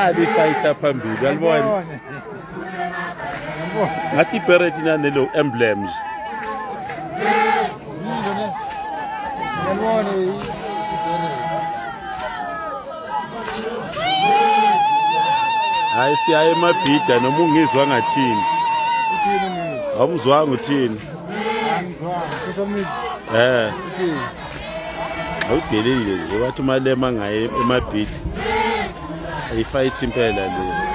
nali fighter phambili alibona ngathi Barrett inanelo emblems hayi siyaye emabhida noma ungizwa ngathini awumzwanga uthini awudelile nje wathi umalema ngaye emabhida ayifight impela le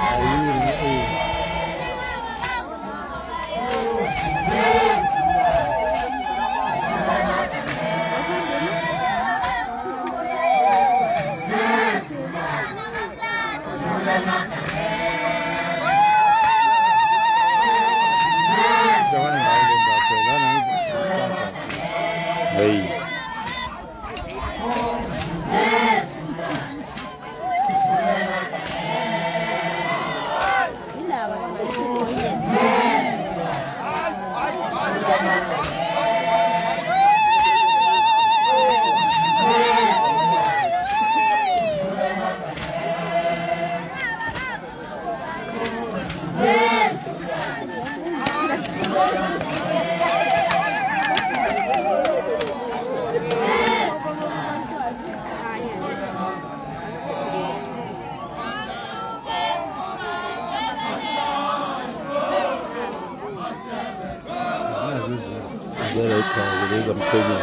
Beleza mkenya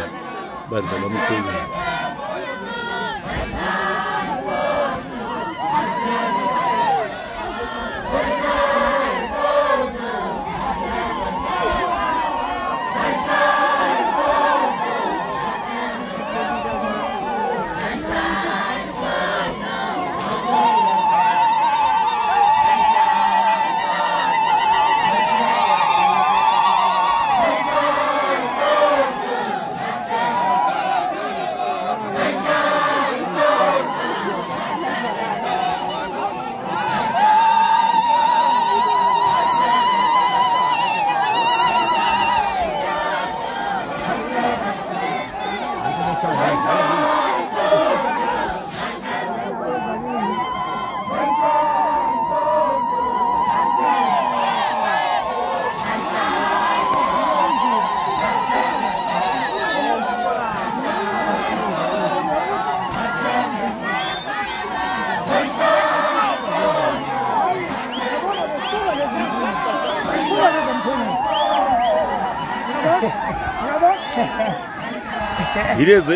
banza la mkenya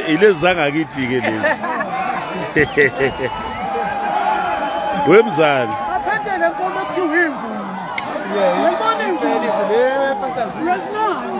ile zangakithi ke lezi wemzali aphethe le nkomo ekuthiwa ingu yabona ingu le fantasy yaknani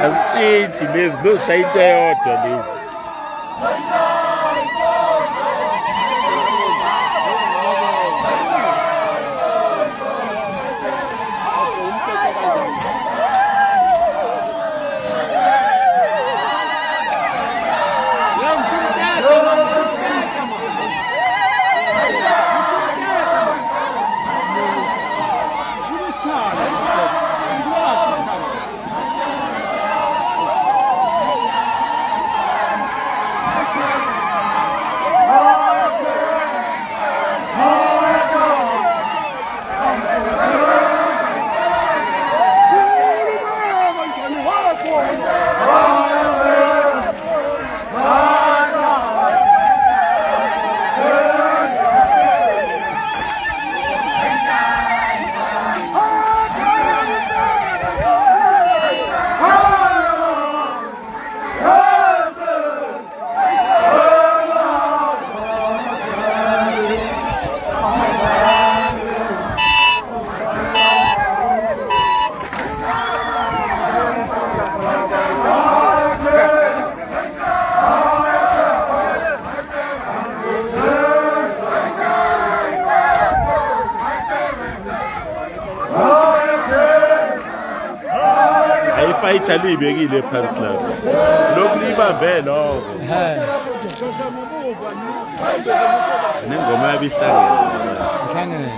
asishintshi lezi nosayinto eyodwa lezi Italy bekile phansi lapho lokulibambe lokho nengoma yabihlangene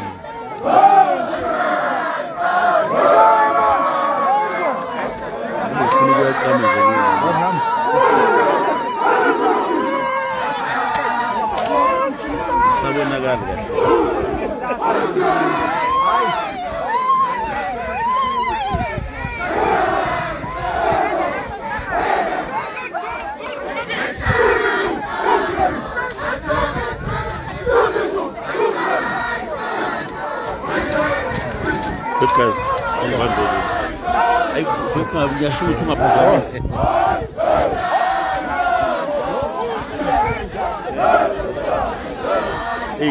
sabonakala kahle because ay ngisho ukuthi ungaphazamisi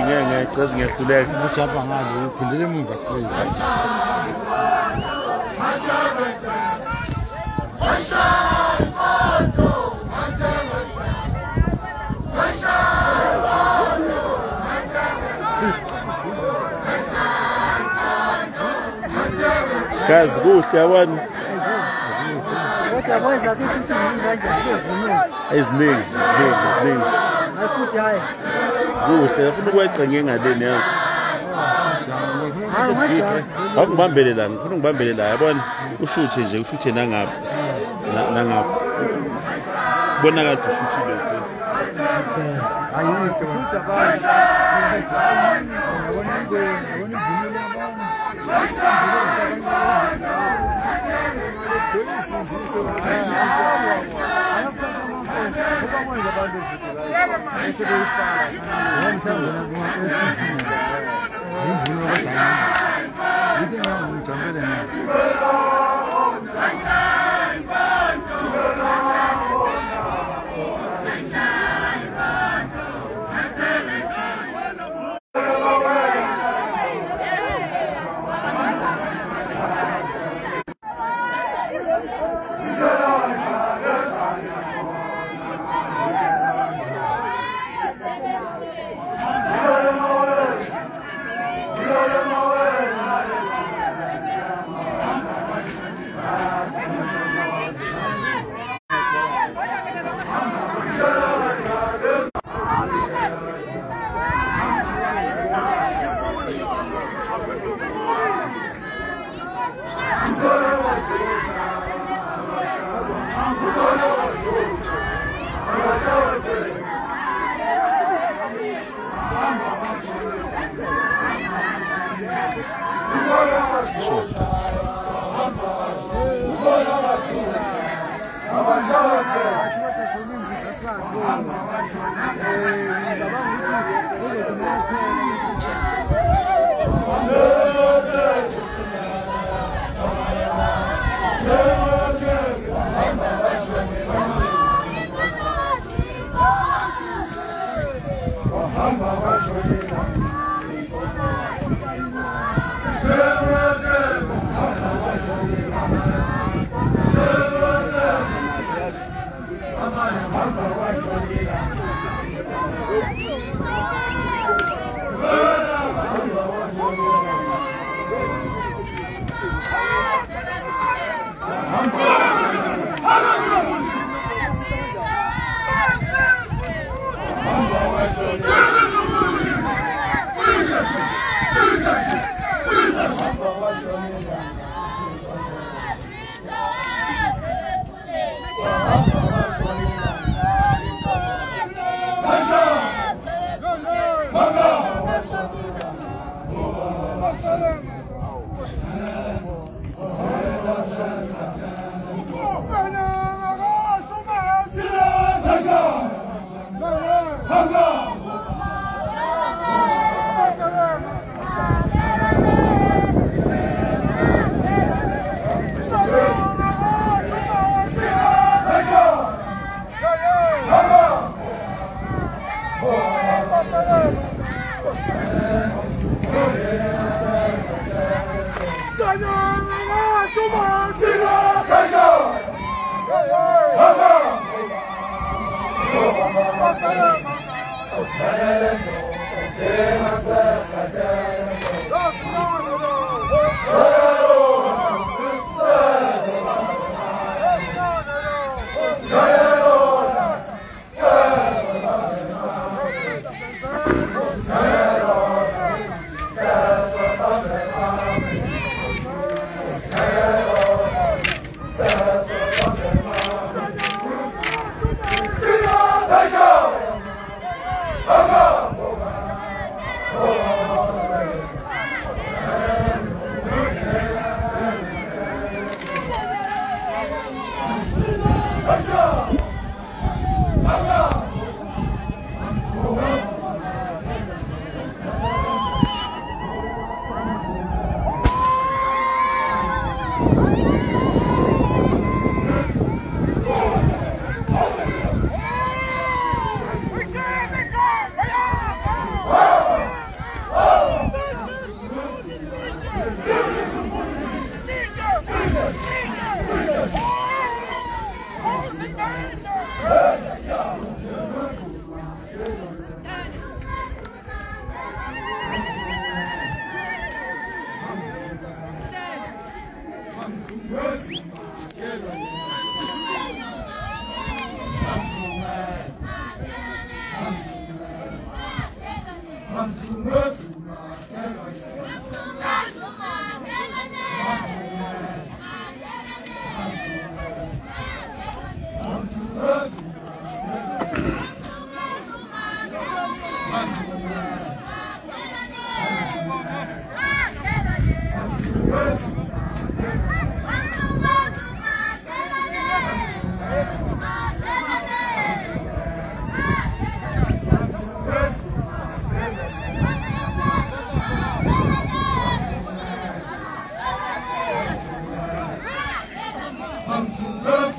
ngeke cause ngiyahluleka uchapha ngalo uphindele emuva straight kazi kuhle yabona kodwa boys akuthi eziningi afuthi hayi kuhle ufuna ukweqenge ngaleni yazi akubambele la ngifuna ngibambele la yabona ushuthe nje ushuthe nangapha bona kade ushuthile ayikho shutha abantu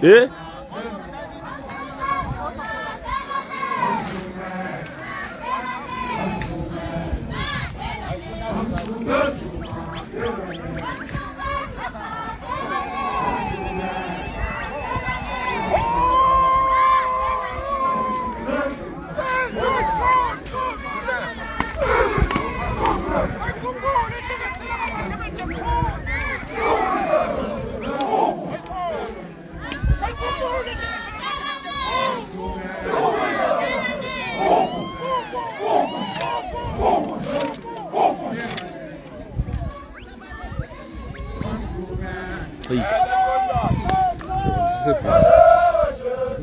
Eh?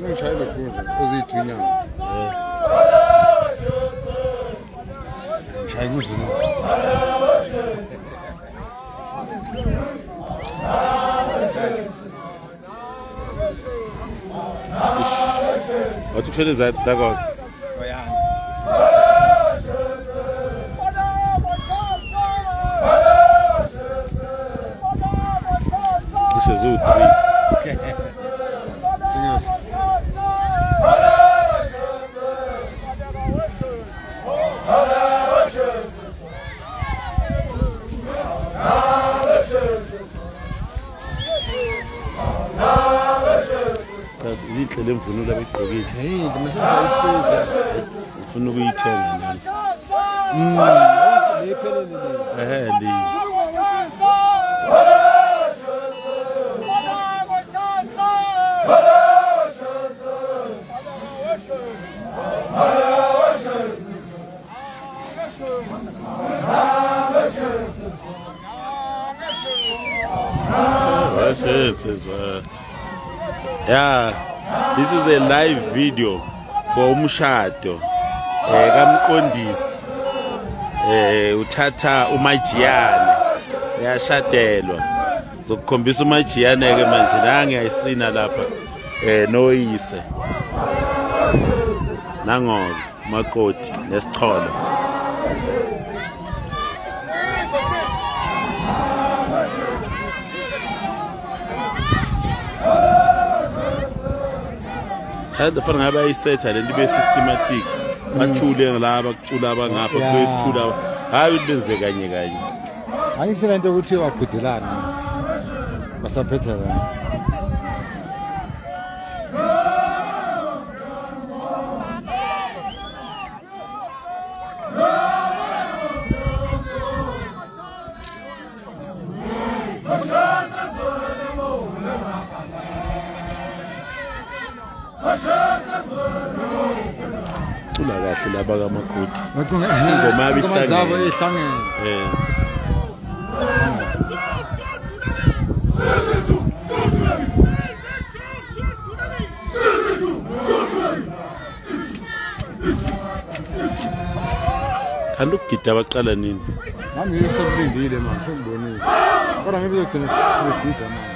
Non c'hai le cose, così tiniamo. C'hai gusto, no? Ma tu ce le sai, d'accordo? Jesus, Senhor. Lihle lemvunulo abegqokile. Hey, masifika ispace. Ufuna ukuyithenga nani? Lephelele le. Li. Yeah, this is a live video for umshado kaMqondisi uthatha uMajiyane yashadelwa zokukhombisa uMajiyane ke manje nange ayisina lapha noyise nangoba makoti nesicholo hada fana ngaba isetha lento be systematic bathule ngilaba kucula abangapha kwethula hayi benze kanye kanye Angisela into ukuthi waqhudelana basaphethelana Cula kahle laba kamakoti. Ingoma zabo ihlangene. Kanti ukugida baqala nini? Nami ngisekulindile manje sengibonile. Kodwa ngibe ngigcina sengigida manje.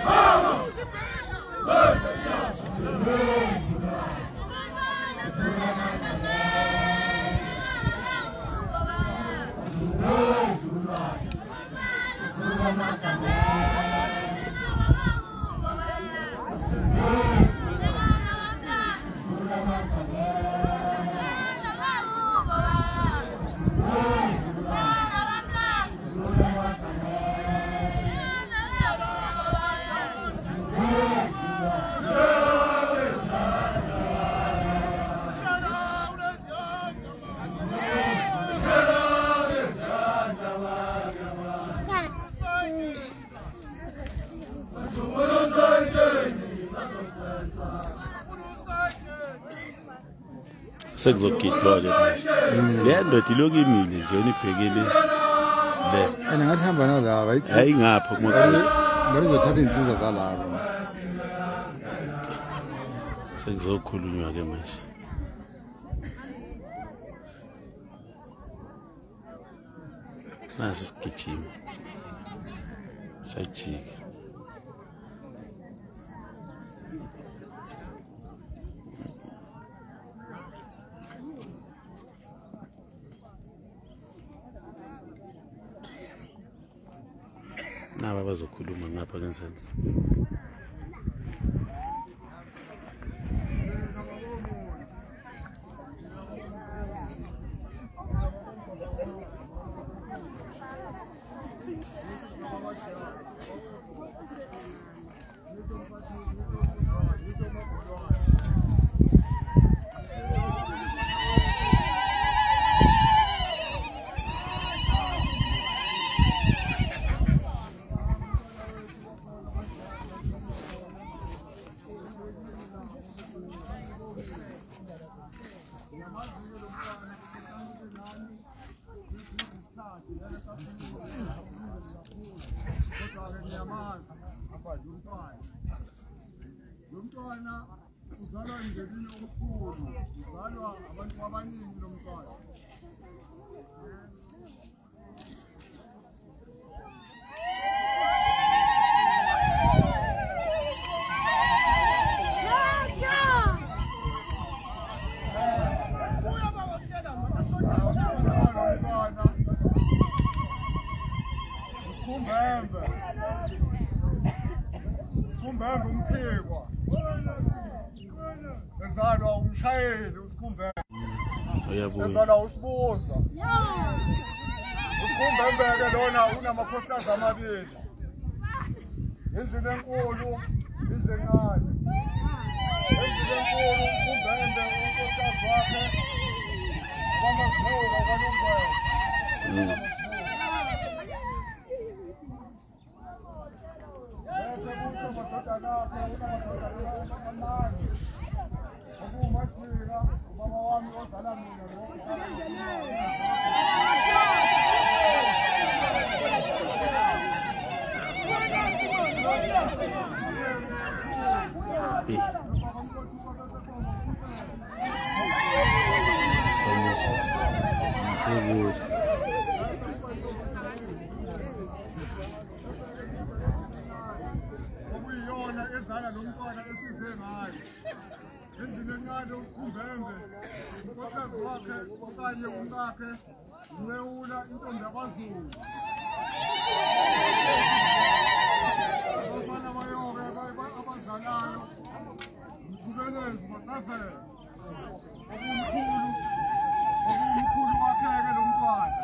Sekuzogidwa ke manje. Le ndoda iloku imile nje yona ibhekele le. Ngathi hamba nalaba Hayi ngapha kumakoti. Ngizothatha insizwa zalabo. Sekuzokhulunywa ke manje. Nasi sigijima. Sajika. Naba bazokhuluma ngapha kansenze. Umntwana uzalwa ngebini okukhulu, uzalwa abantu abaningi lo mntwana. Usikhumbe umphekwa. Ezalwa umshayeli usikhumbe. Ezalwa usibuza. Usikhumbe ke lona unamakhosikazi amabili. Indlu enkulu, indlu encane. Indlu enkulu usikhumbe unkosikazi wakhe. Abamazulu kaNongwenya. Ezala lo mntwana esize ngayo. Endlini encane usikhumbe, unkosikazi wakhe okanye umkakhe Nweula intombi yabaZulu. Abafana bayobe abazalayo Mthubelezi Masafela. Okumkhulu wakheke lo mntwana.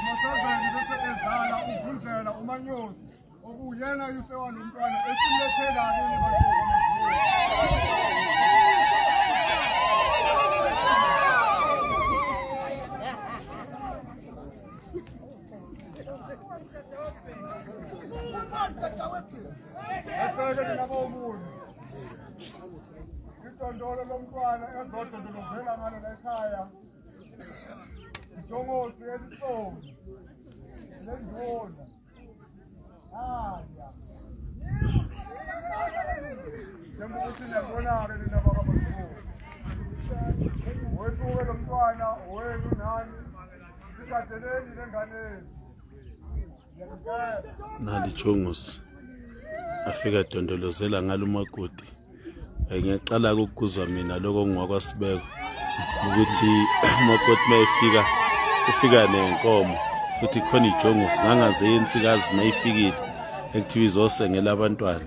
uMasaveli bese ezala uVundlela uManyosi. Okuyena yise walo mntwana esimlethela kini bantu bamazulu. Eseke nabo umuntu. idondolo lomntwana ezodondolozela ngalo ekhaya ijongosi elisomi lendona haya njengoba ukuthi niyabona-ke nina bakabazibuko wethuke lo mntwana owenu nani sigadeleni lenganeni nali Jongosi afika dondolozela ngalo umakoti. Ngiyaqala ukukuzwa mina lokho ngwakwaSibeko ukuthi umakoti mayefika ufika nenkomo futhi khona iJongosi ngangaze yensikazi mayifikile ekuthiwa izosengela abantwana.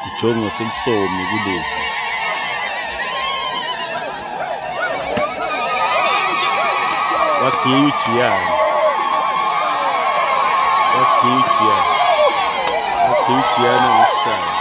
iJongosi elisomi kulezi. Wagiye ujiyana ngesishaya.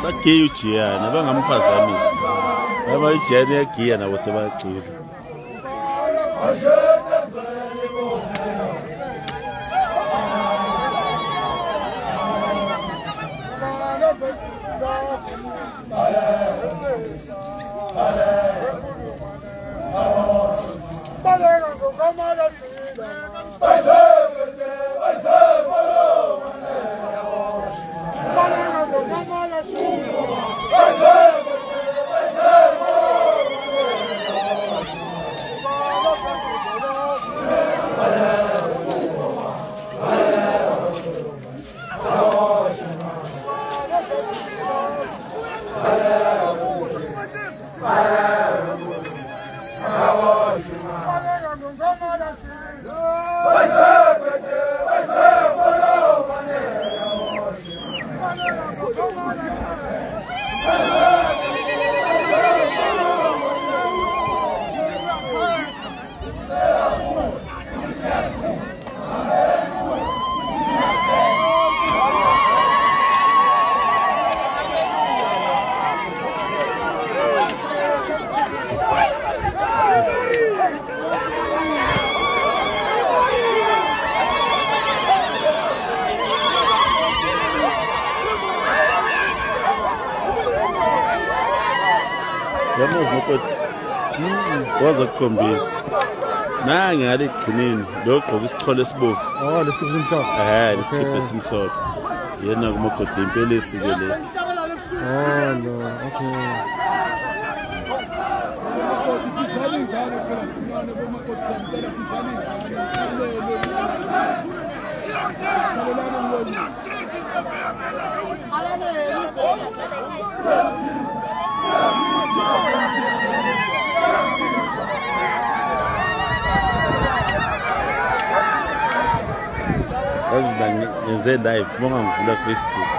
Sagiye ujiyana bangamphazamisi. Baba ijiyana yagiya nabo sebacula. Waza kukhombisa nange ngale egcineni lo gqoka isicholo esibovu. Lesikhipha esimhlophe. Lesikhipha esimhlophe. Yena kumakoti impela esikele. No, okay. Ngenze live bonga ngivula Facebook.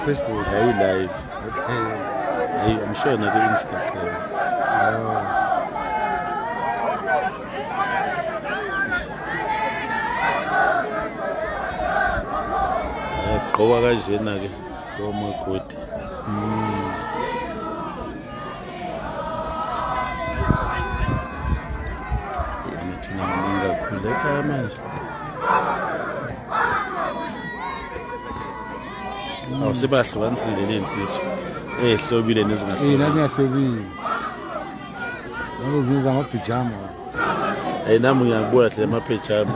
Facebook. Hayi live. Hey, I'm sure na ku Instagram. Qoba kanjena ke komakoti. Yena ngina kakhulu manje. Sebahlukanisile lensizwe ehlobile nezingahlobile. Nazingahlobile. Nazinza amapijama. Nami ngiyakubona hle amapejama.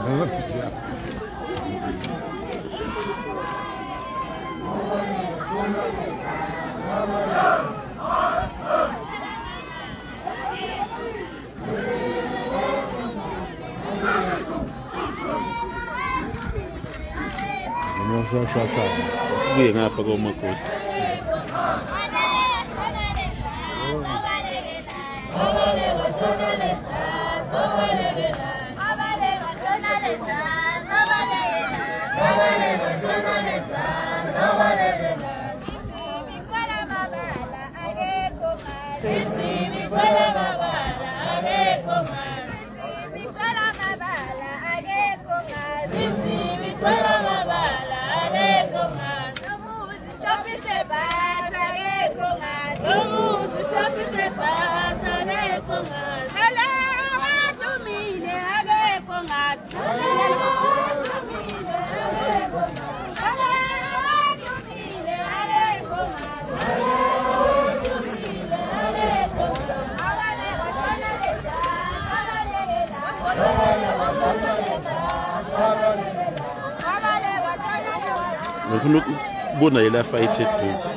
Sibuye ngapha komakoti. Bye. ngifuna ukubona yela fight eduze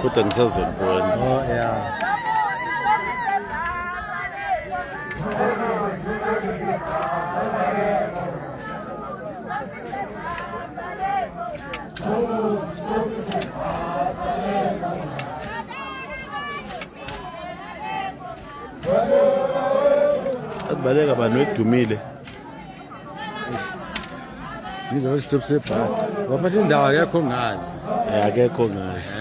kodwa ngisazonibona. Oh yeah. Baleka abantu edumile. Ngizobe stop sebhasi. Waphatha indawo akekho ngazi. Akekho ngazi.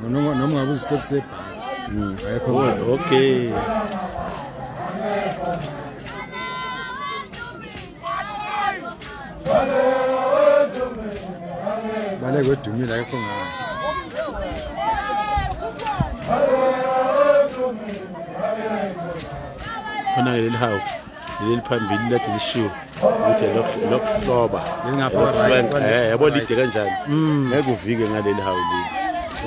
Noma ngabe stop sebhasi. Akekho. Okay. Baleka edumile akekho ngazi. Khona leli hawu leli phambili lade lishiwe ukuthi lokuhloba lingaphakathi yabo lide kanjani ngeke uvike ngaleli hawu leli.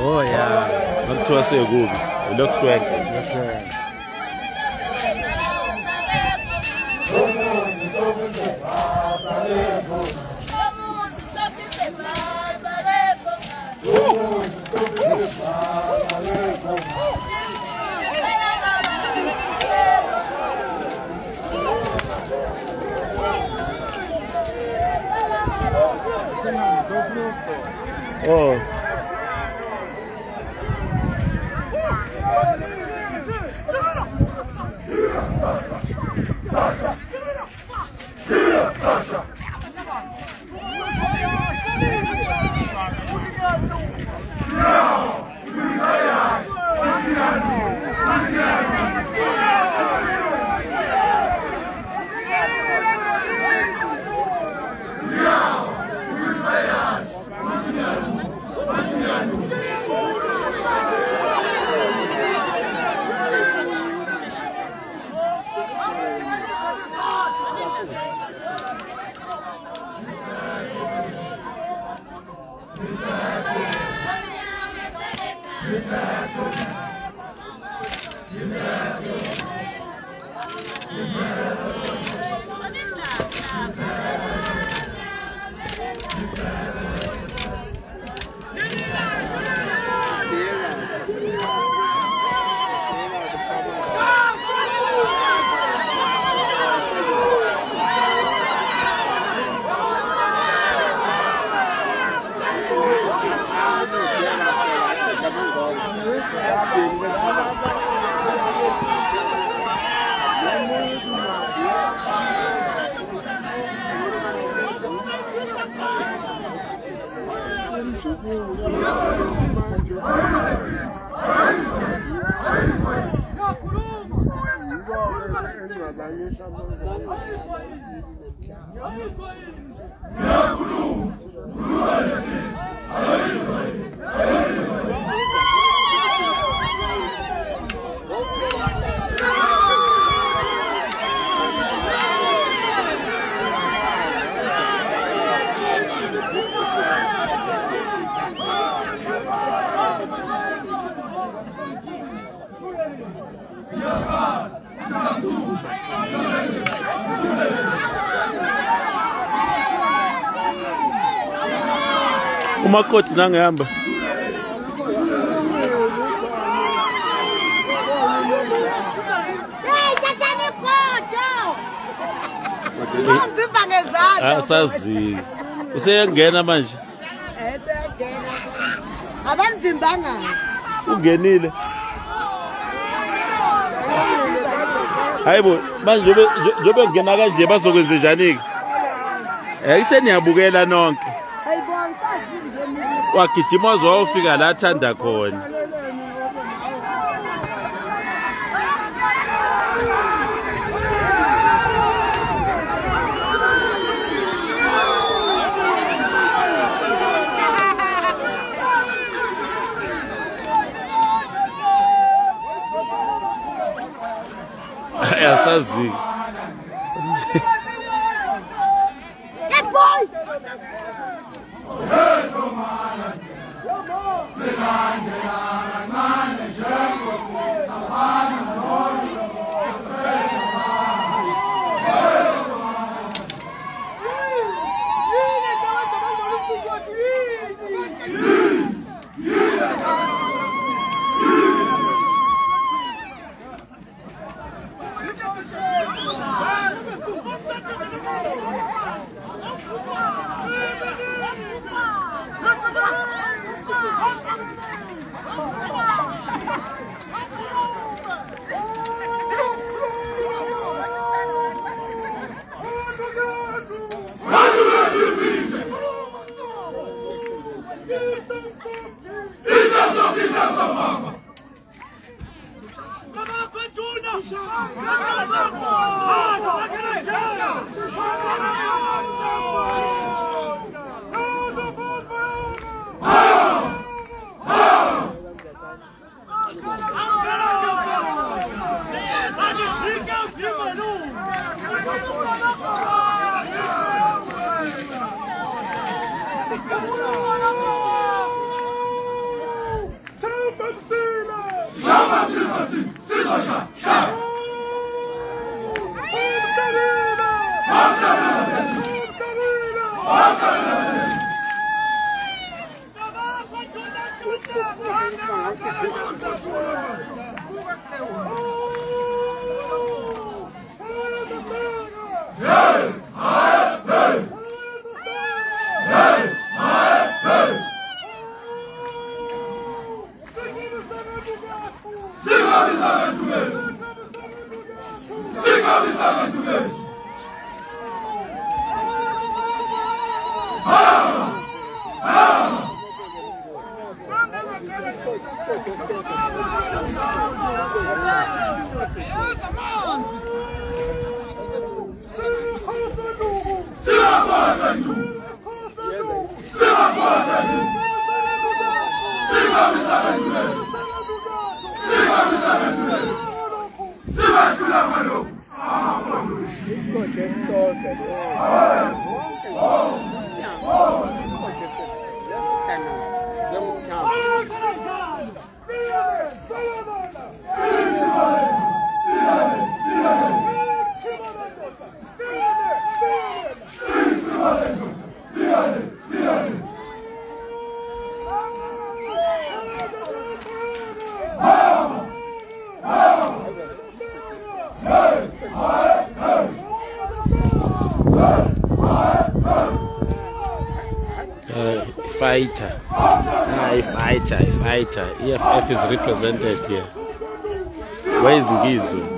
Oh yeah, bakuthiwa sekubi lokuswenka. Oh. Umakoti nangihamba asazi useyangena manje eseyangena abamvimbanga ungenile hayibo manje njobe ngena kanje bazokwenza njani ke itheni yabukela nonke wagijima wazofika la athanda khona ayasazi Fighter. EFF is represented here. Where is Ngizwe?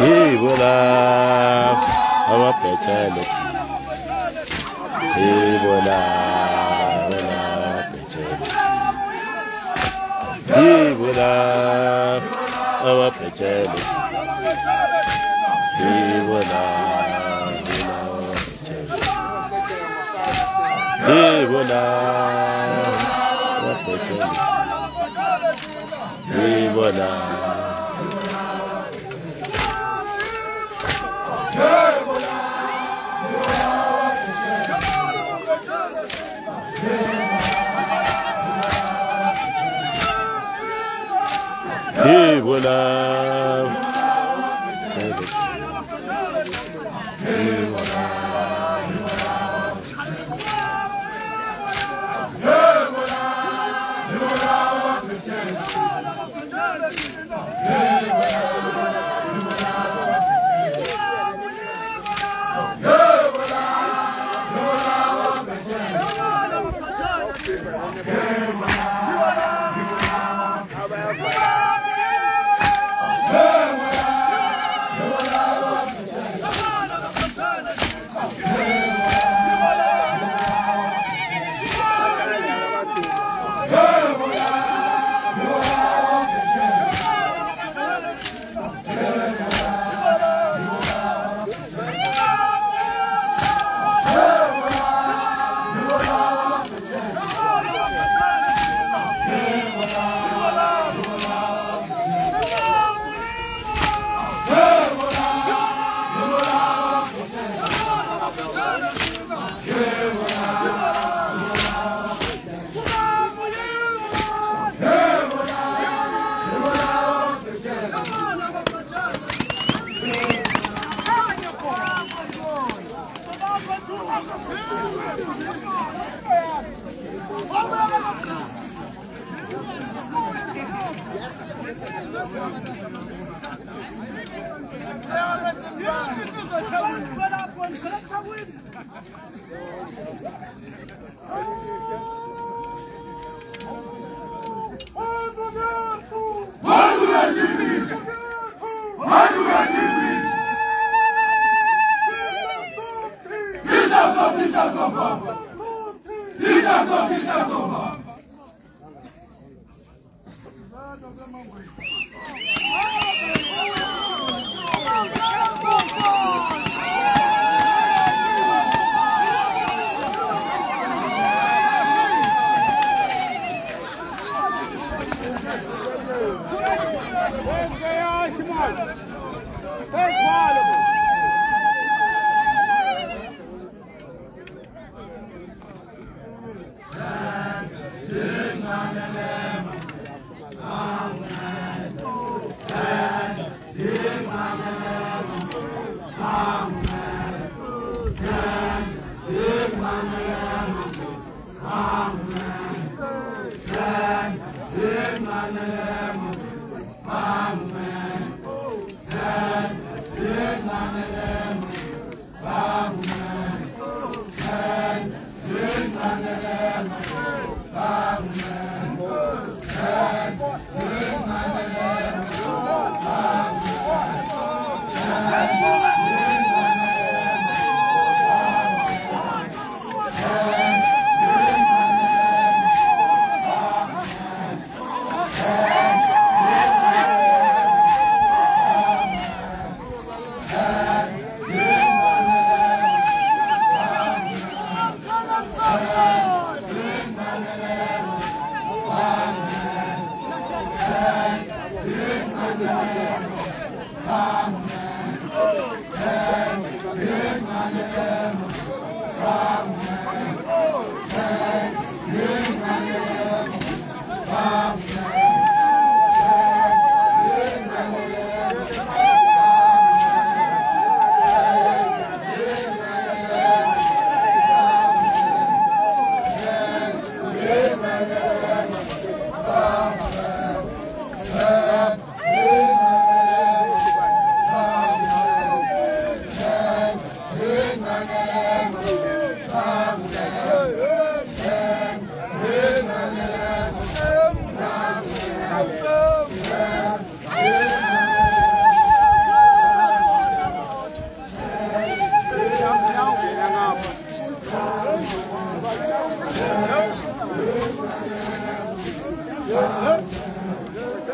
Hey, voilà, our fertility. Hey, voilà, our fertility. Hey, voilà, our fertility. Hey, voilà, our fertility. Hey, voilà, our fertility. Hey, voilà. Et voilà. Et voilà.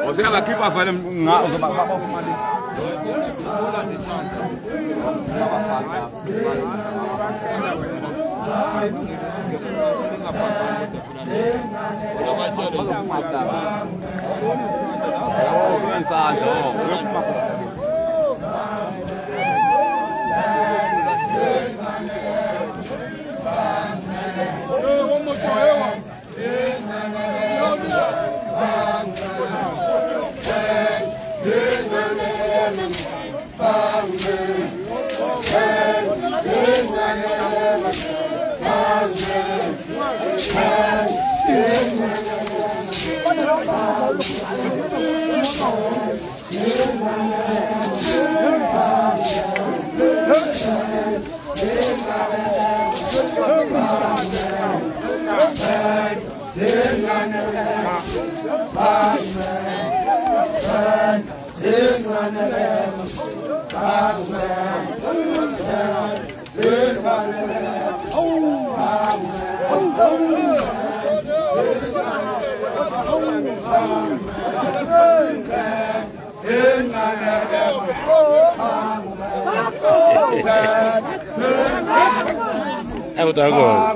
Você ela aqui para fazer Eu tô agora.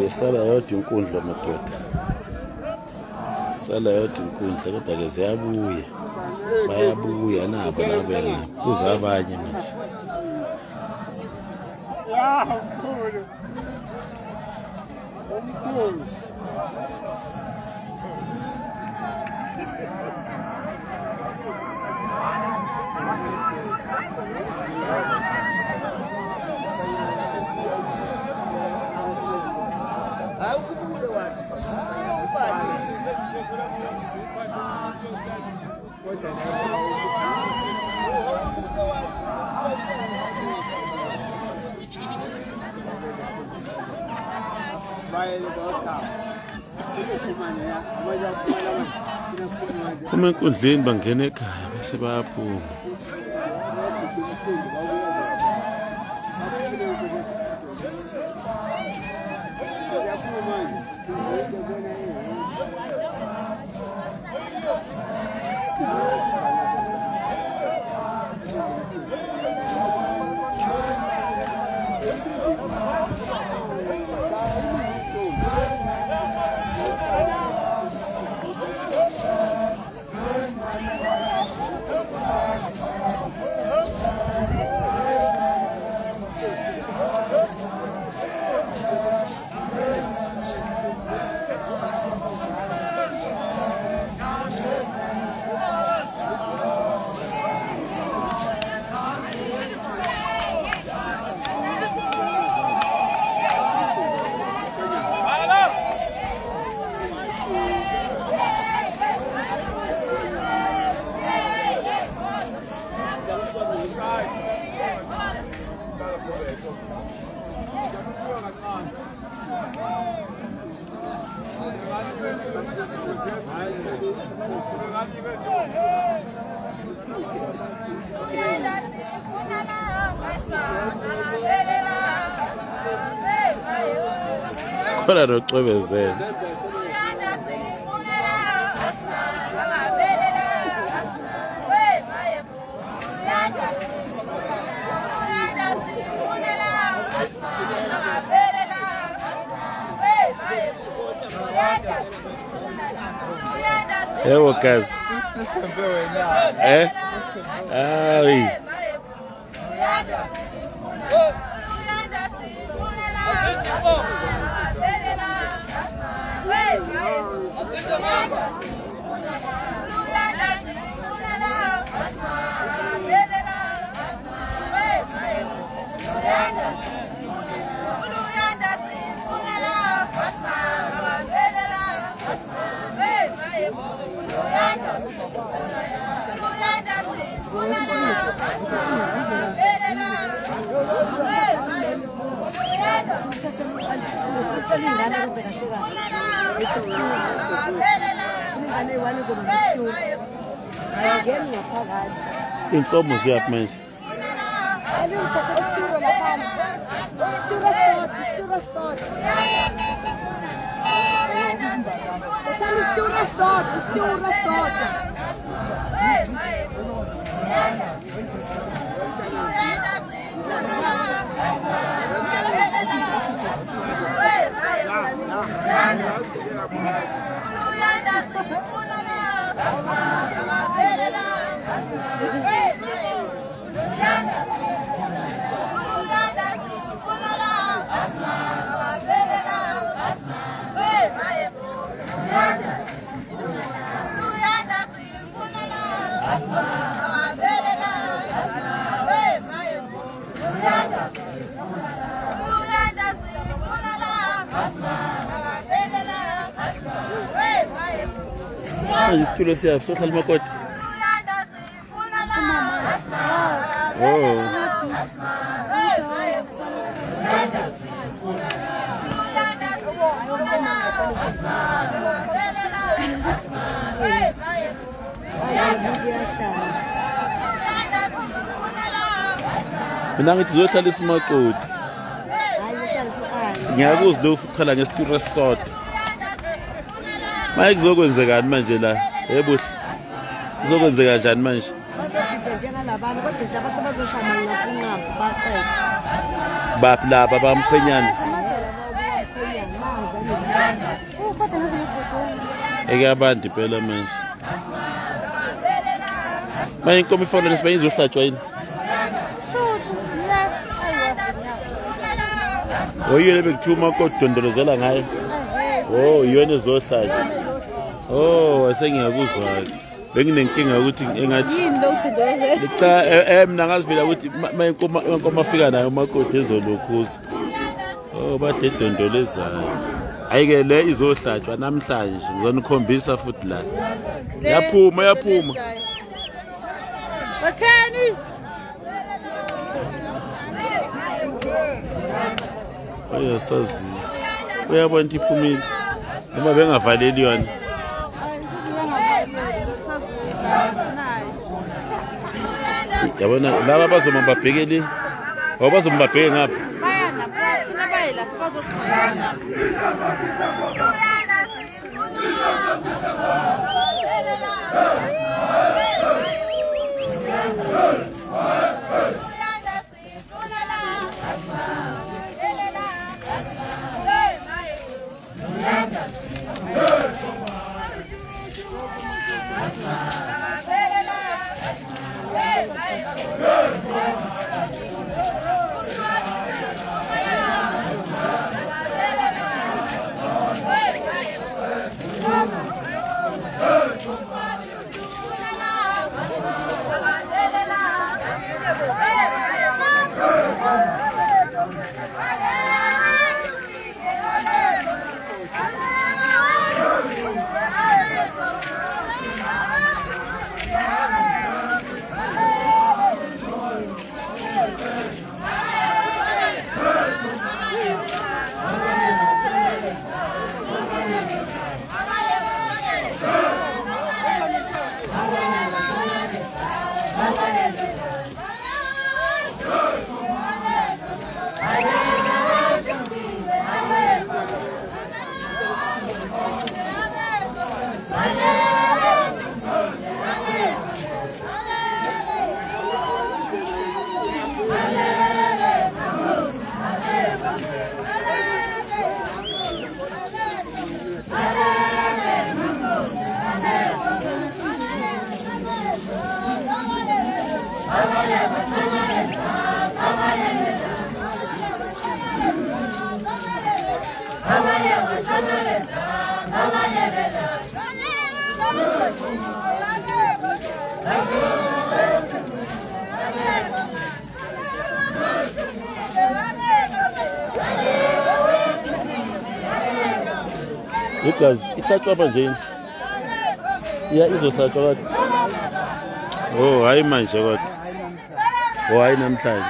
Sala yodwa inkundla madoda. Sala yodwa inkundla kodwa ke ziyabuya. Bayabuya nabo labena. Kuzabanye manje. Ya mkhulu. Umkhulu. Uma enkundleni bangena ekhaya bese bayaphuma. Khona noqwebezela. Ewo kazi. Ai. Inkomo ziyaphi manje? Isitulo siyaphi sohlala umakoti. Oh. Mina ngithi zohlala isimakoti. Ngiyakuzi lo ukhala ngesitulo esisodwa. Manje kuzokwenzekani manje la? Yebo. Kuzokwenzeka kanjani manje? Bazobhida njengalabana kodwa laba sebazoshama nqaphu baqeda. Baphi laba bamkhwenyana? Eke abantu phela manje. Manje inkomo ifonele sibe izohlatshwa yini? Oyile bekuthiwa kodondolozela ngayo. Oh, iyona ezohlatshwa. Oh, asengiyakuzwa. Benginenkinga ukuthi engathi cha mina ngazibela ukuthi inkomo afika nayo umakoti ezolokhuza. Oh, bade dondolozayo. Ayike le izohlatshwa namhlanje ngizonikhombisa futhi la. Yaphuma. Bakhani. Oyasazi. Uyabona ukuthi iphumile. Noma bengavaleli yona. Yabona laba bazoma babhekeli. Abazoma babheke ngapha. Bayana, nabayela bazokhona. Igazi ihlatshwa manje. Ya izohlatshwa kodwa. Oh, hayi manje kodwa. Oh, hayi namhlanje.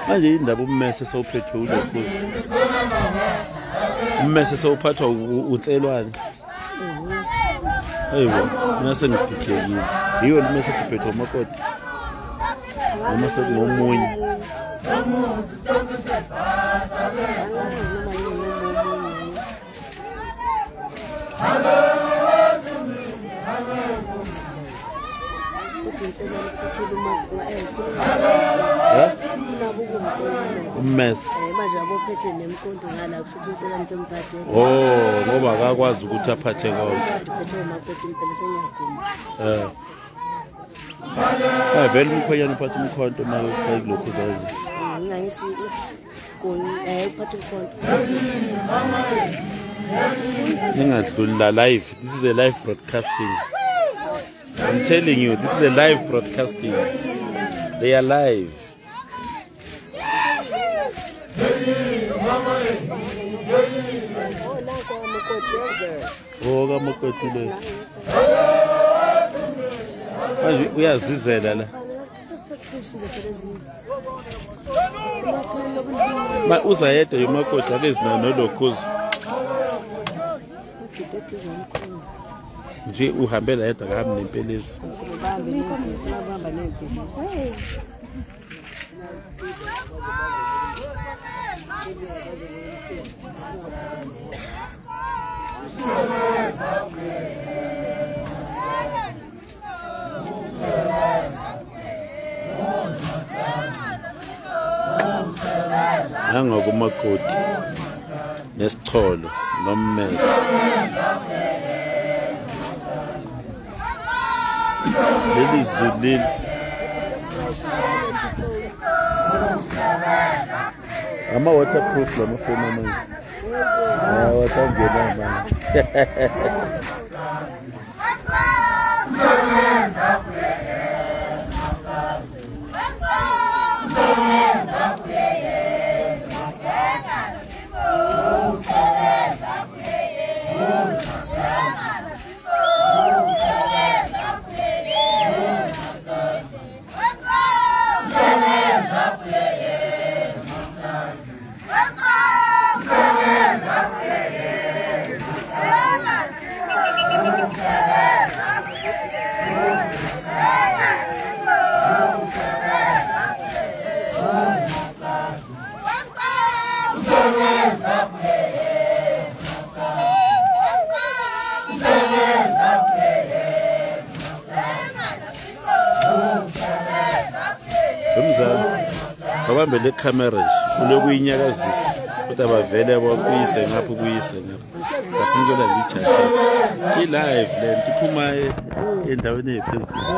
Manje indaba ummese sewuphethwe ulokhuza. Ummese sewuphathwa unselwane. Hayibo, mina sengididekile. Yiyo ummese uphethwe umakoti. Noma sekunomunye. Ummese. Manje abophethe nemkondo ngala futhi unsela nisemphethele. Oh, ngoba akakwazi ukuthi aphathe konke. Uphethe umakoti impela sengiyaguma. Vele umkhonyana uphatha umkhonto manje kulokhu zayo. Ngithi uphathe umkhonto. Ningadluli la live. This is a live broadcasting. I'm telling you, this is a live broadcasting. They are live. Oh, kamakoti le. Manje uyazizela la. Ma uzayedwa yomakoti akezina nolokhuzi. Nje uhambela yedwa kahambi nempelezi. Hanga kumakoti nesicholo nommesi. Leli zulile. Ama waterproof lama phone manje. Ah, wasangena manje. Babambe le camera nje lokuyinyakazisa kodwa bavele abakuyise ngapha kuyise ngapha safuna ukela ngichat i-live le nto iphuma endaweni ephezulu.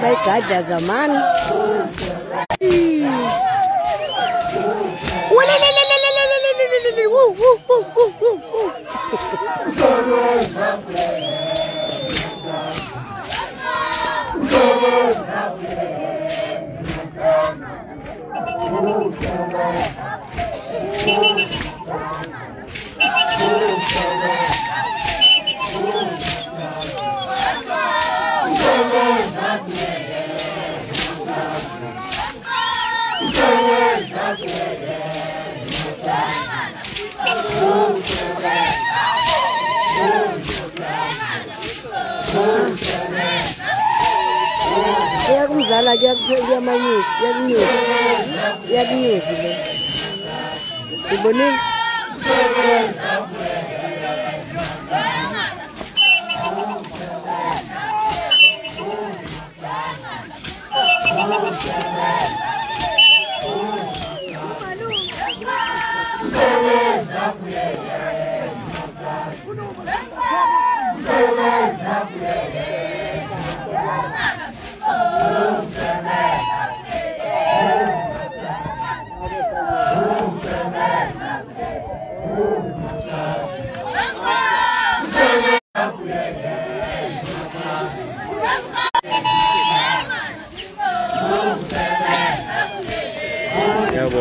Baigada zamani. Yakumzala kuyamanyisa yakunyuzi le ibonile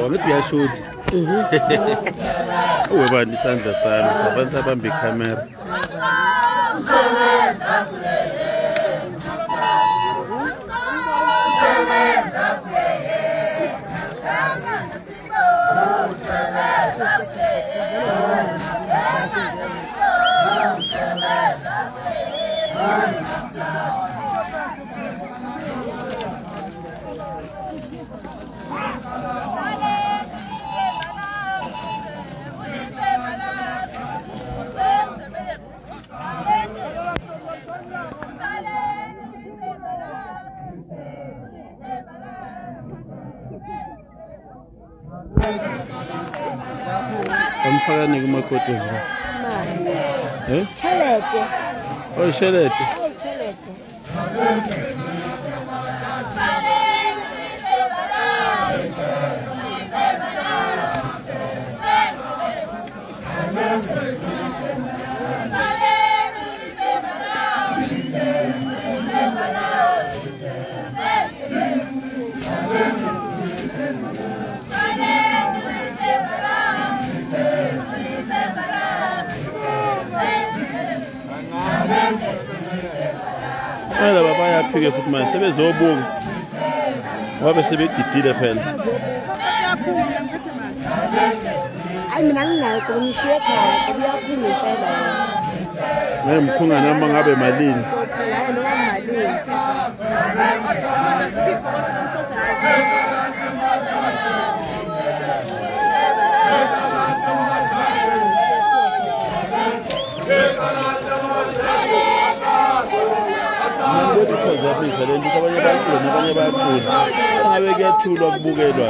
ngithi uyashoot ubani isandla sami sabantu abambe camera Amfakane kumakoti nje. Tšhelete. Oh, tšhelete. Tšhelete. Ela baba yaphike futhi manje sebezobuka wabe sebegidile phela. Hayi mina nginayo ngishiye ekhaya kuyaphuma impela yona. Mkhunga noma ngabe malini. Hayi noma malini. Abanye bayacula ngabe kuyathulwa kubukelwa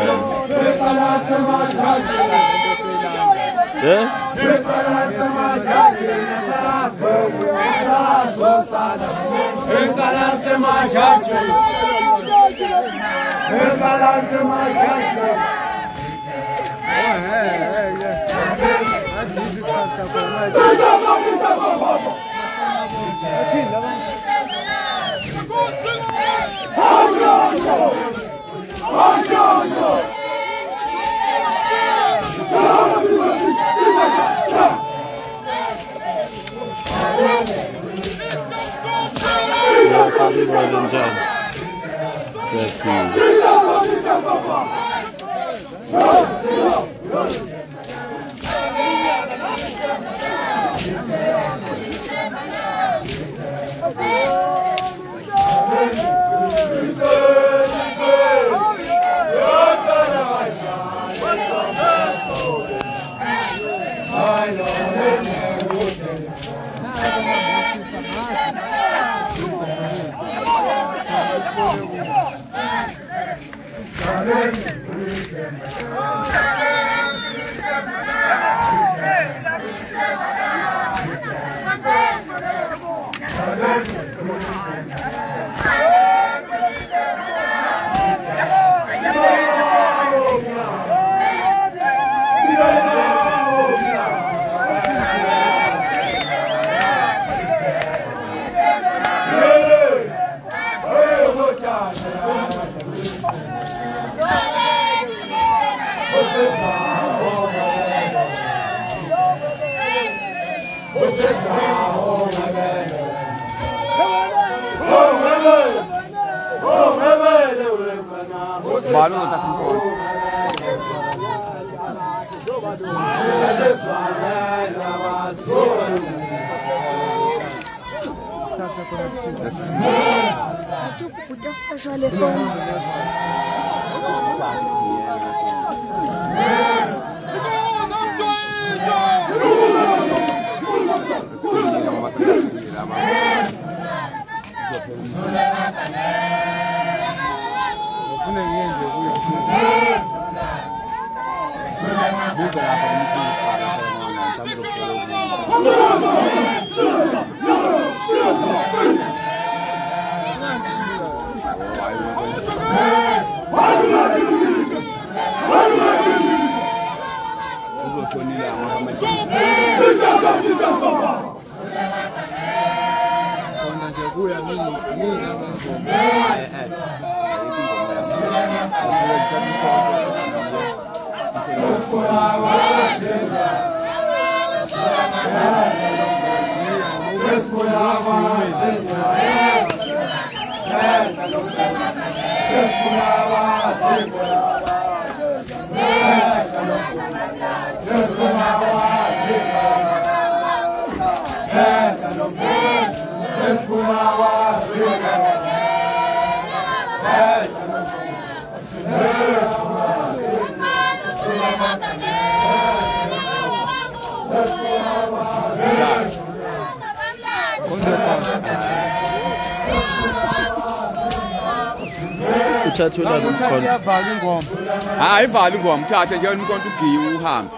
Hayi ivali ngoma uthathe nje umuntu ugiye uhambe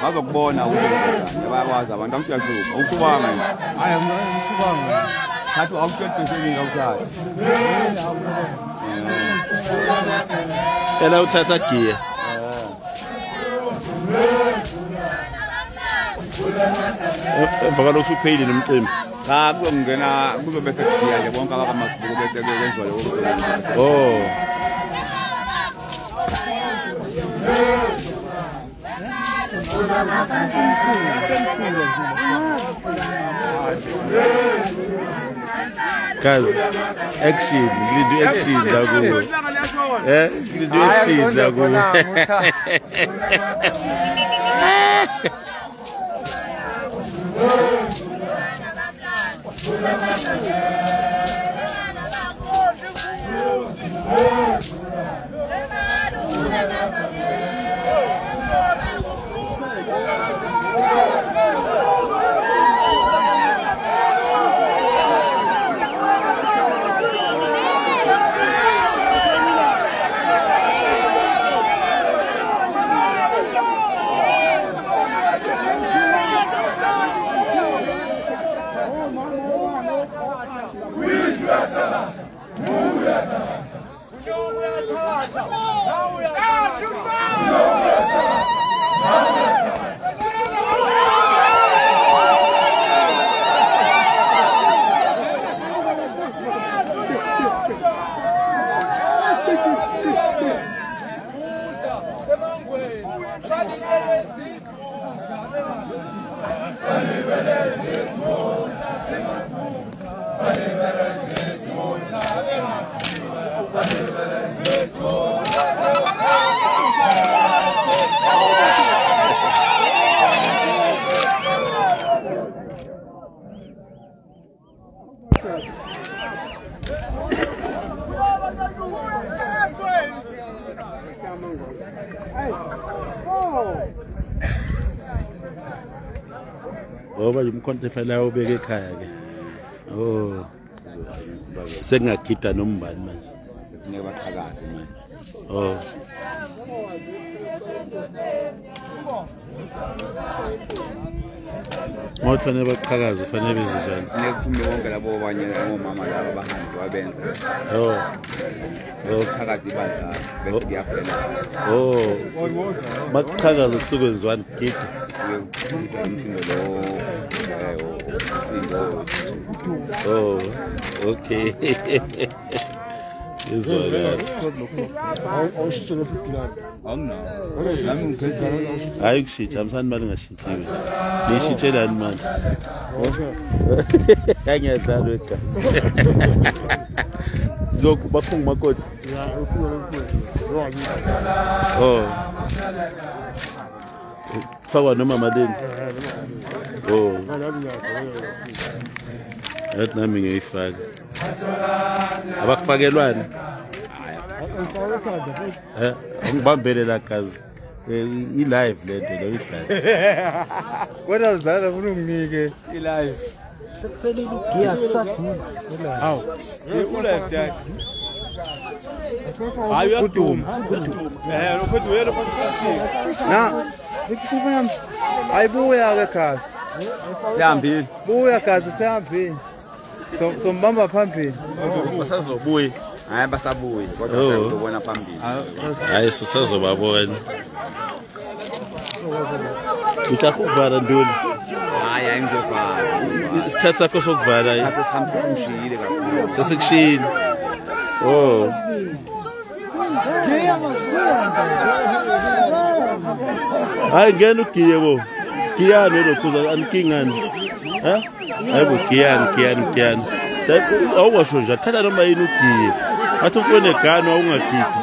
bazokubona ukuthi bayakwazi abantu amhlahluka uqhubanga hayi umqhubanga thathu awuqediseli ngawuthatha ela uthatha gear emva kalokhu upheyile nomcimbi cha kuzongena kuzobe sekugiya nje bonke abakamasibuko bese kwenziwa lokho oh guys action we do action la go we do action la go Oba umkhonto fela ubeke ekhaya ke. Oh. Sengagida nombani manje. kufuneka baqhakaze manje. Oh. Ngothi fanele baqhakaze fanele benzenjani? Kufuneka kuphume bonke labo abanye omama laba bahambe wabenza. Oh. Oh, Qhakaze ibandla bese kuyaphela. Oh. Baqhakaze kusukwenziwani gidi. Oh, okay. Hayi kushitsha amsani mali ngashitshiwe. Nishitshelani manje? Kangiyadlala egazi. Lokhu baphunga makoti. Oh. Fakwa noma malini. Oh. Yathi nami ngiyifaka. Abakufakelwani? Angibambele la gazi. I live lento lo idlala. Kodwa uzala ufuna unginike I live. Sekuphelile ugiya sathi. Hawu. Ula dad. Hayi uduma. Lokho uyelo phansi. na ikufuna ayibuya ke gazi Sihambile. buya gazi sihambile sombamba phambili Basazobuya. Hayi basabuyi kodwa Oh. sizobona phambili. Hayi sisazobabona. Utakuvala ndoni. Hayi ayingizofana. Isikhathi sakho sokuvala Sesihambile simshiyile kakhulu. sesikushini. Oh. Hayi ngena ugiye bo. Giyani lokhuza anikingani. Ha? Hayibo giyani. Awuwasho nje thatha noma yini ugiye. Athi ukone gano awungakhiphi.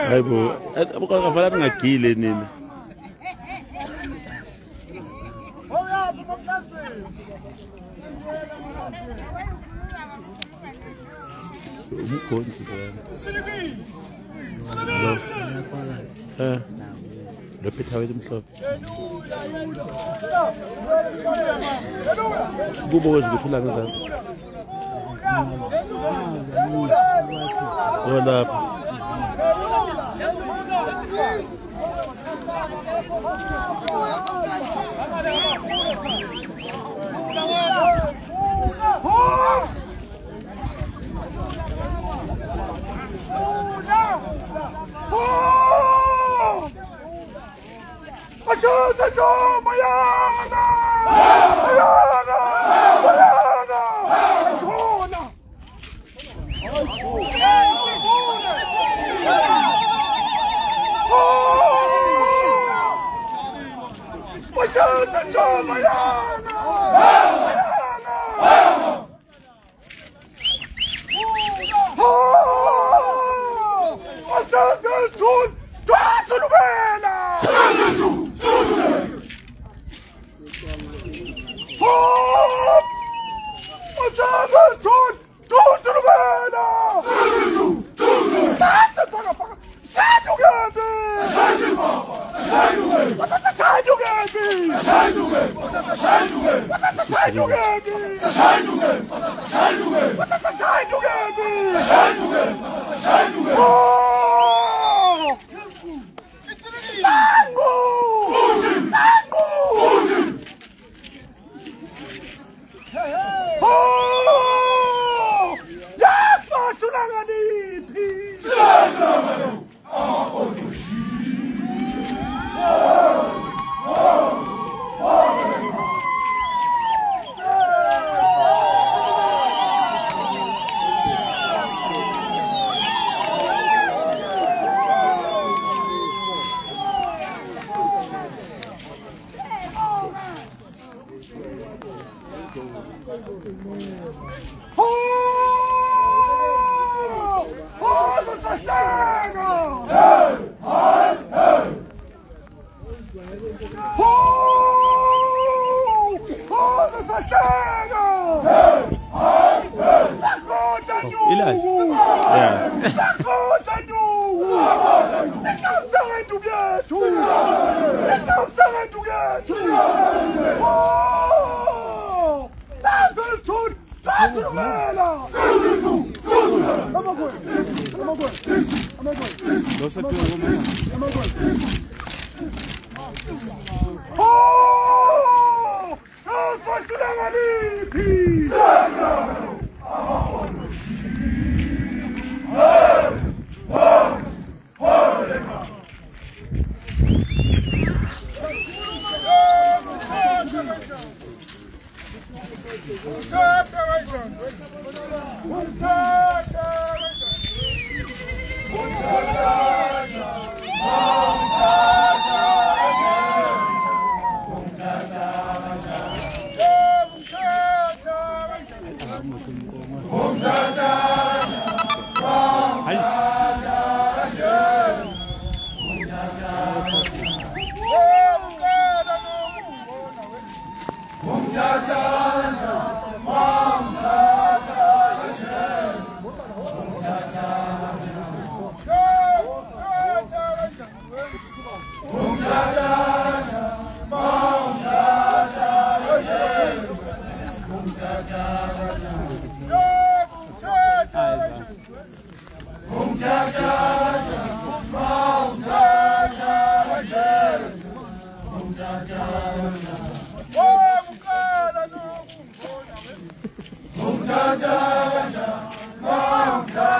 hayibo abukakavala ngagile nina umkhonzi lo phetha wethu mhlophe kubo konje kuphila ngezansi olapha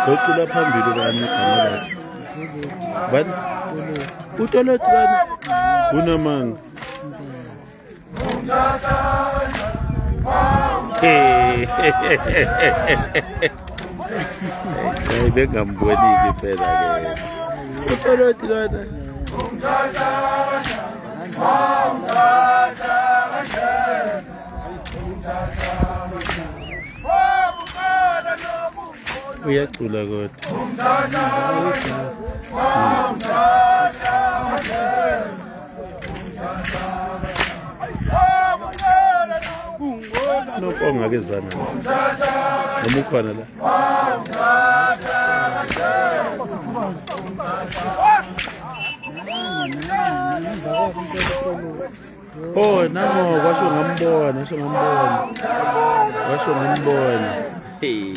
Lokula phambili bani kamera. Bani? Utolo bani? Unamanga. Hey, bengamboni phela ke. Utolo lana. uyacula kodwa. Nokonga ke zana. Noma ukhona la. Oh, namo kwasho ngambona. Hey.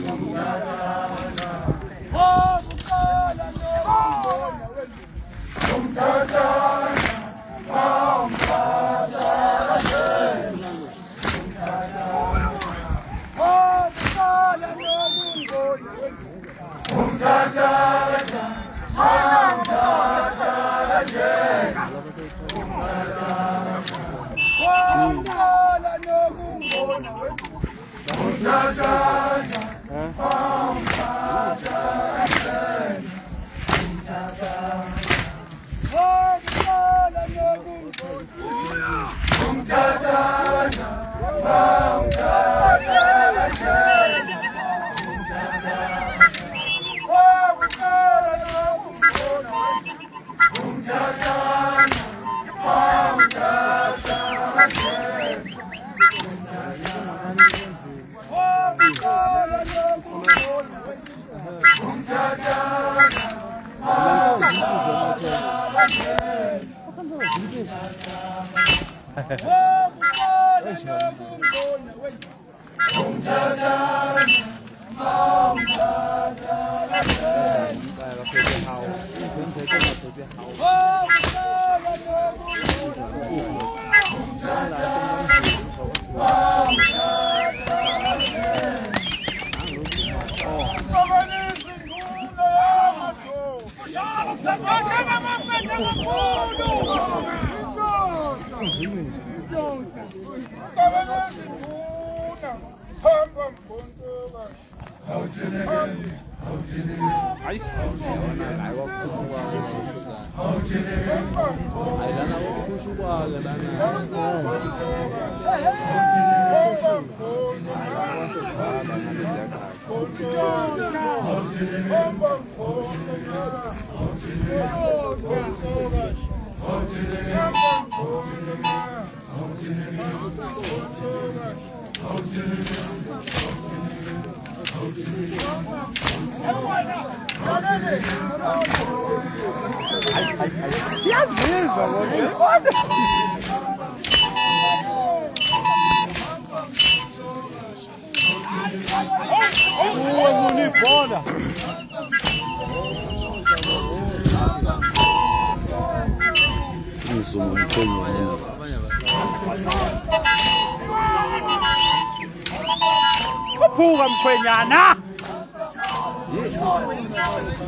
Phuka mkhwenyana.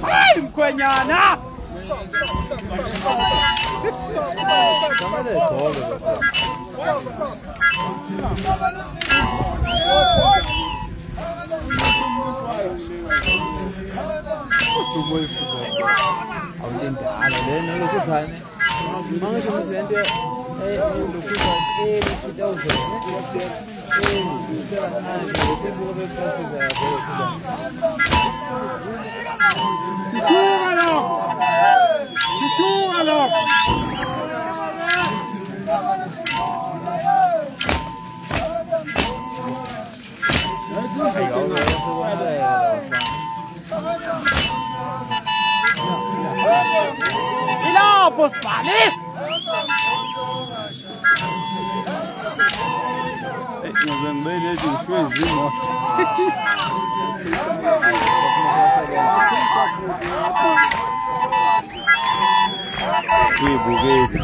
Hayi mkhwenyana. Ilapos balik. Ben böyle düşüyor izin var. İyi bu geydi.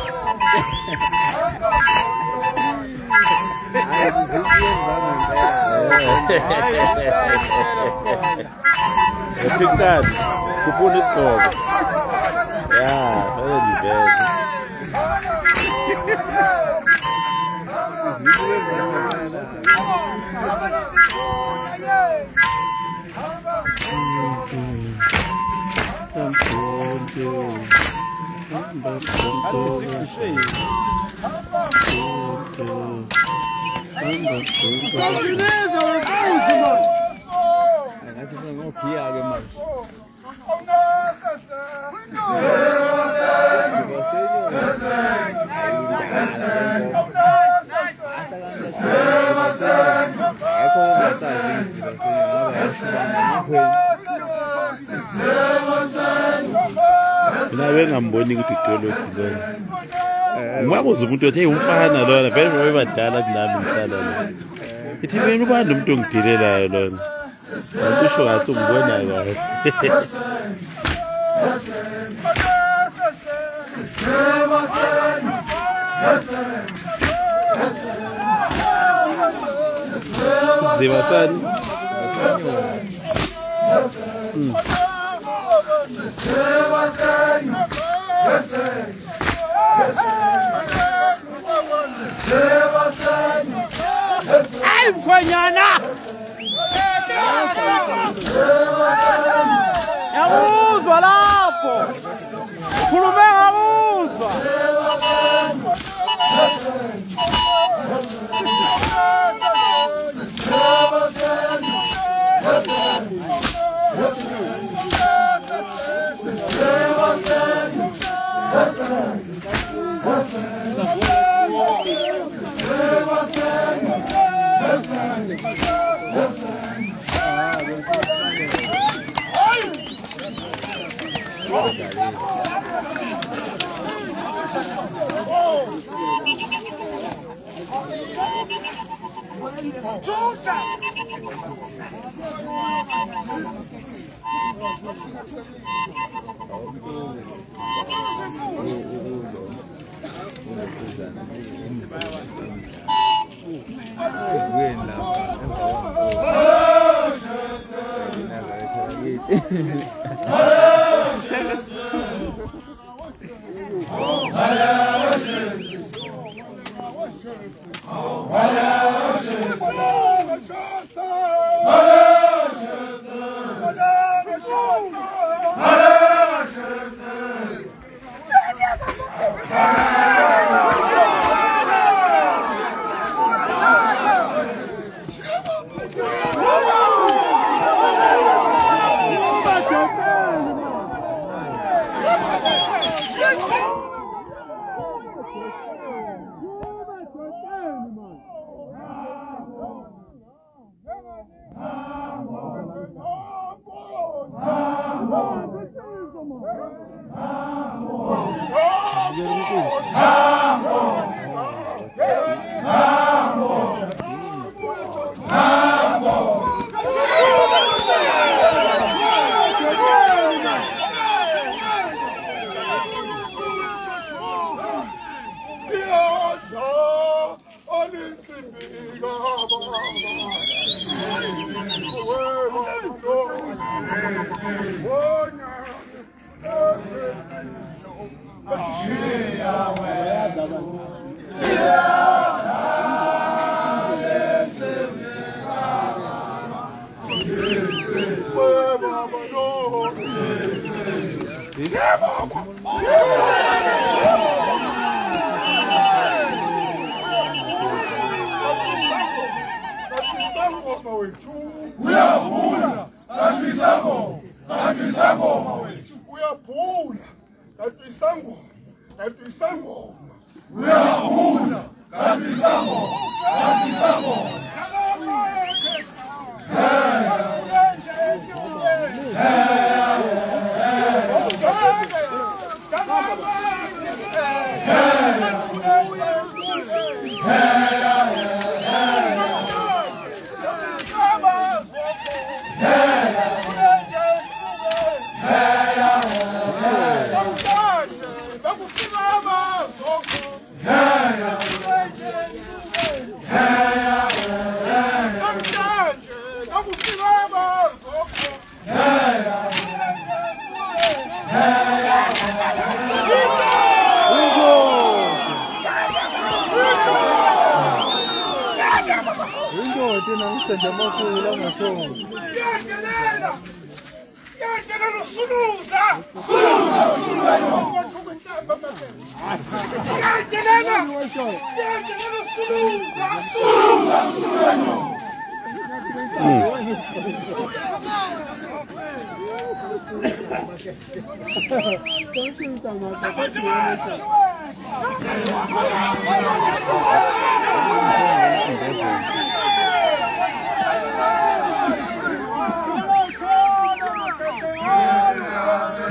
Ficado, tipo no estômago. Olha de velho. Aqui água Mina bengamboni ukuthi igcwele khona. Ungabuza umuntu othi hey umfana lona vele babadala kunami ngihlala la. Ithi mina ubani umuntu ongidilelayo lona. Akusho kahle ungibona kahle. Zivasani. Ay mkhwenyana! Yabuzwa lapho! Khulume ngabuzwa!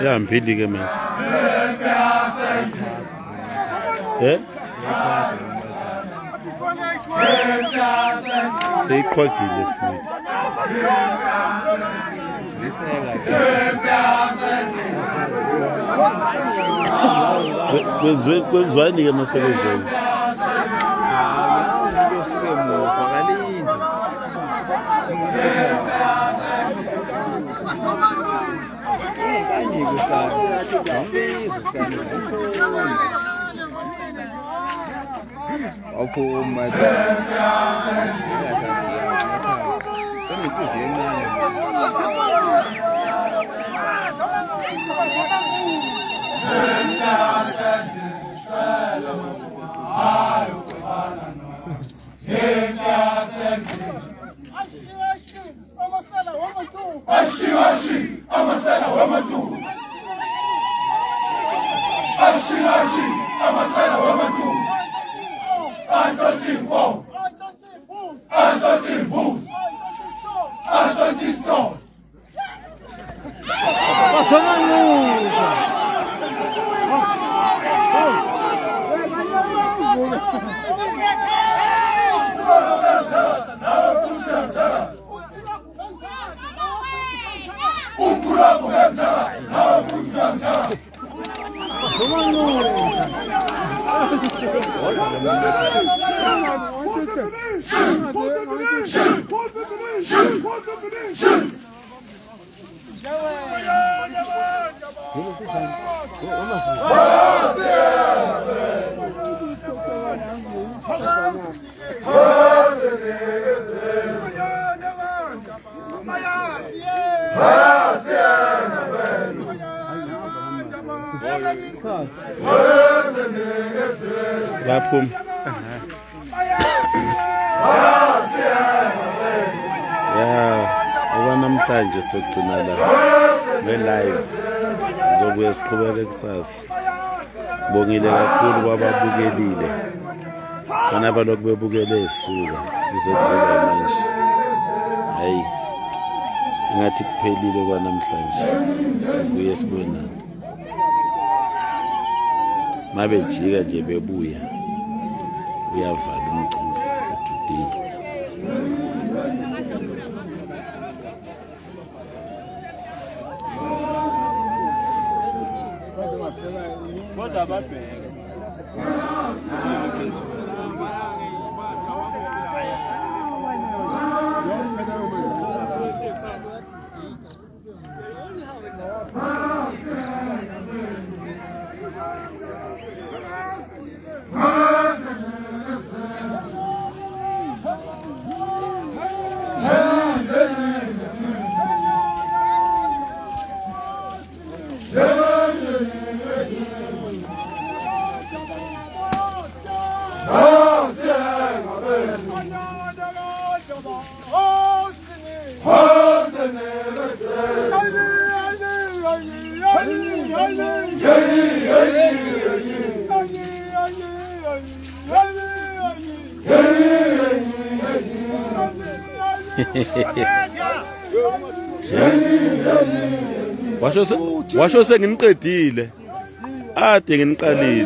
Ihambile ke manje. Seyiqhwagile futhi. Kwenziwani ke masebenzweni? Baphuma. Namhlanje sokugcina la live sizobuye siqhubeke kusasa. Ngibongile kakhulu kwababukelile. Kana balokhu bebukele esuka bizodlula manje. Hayi. Ngathi kuphelile kwanamhlanje. Sibuye sibonana. Mabe jika nje bebuya. Uyavala umcimbi for today. Kodwa babheke. Washo senginiqedile ade nginiqalile.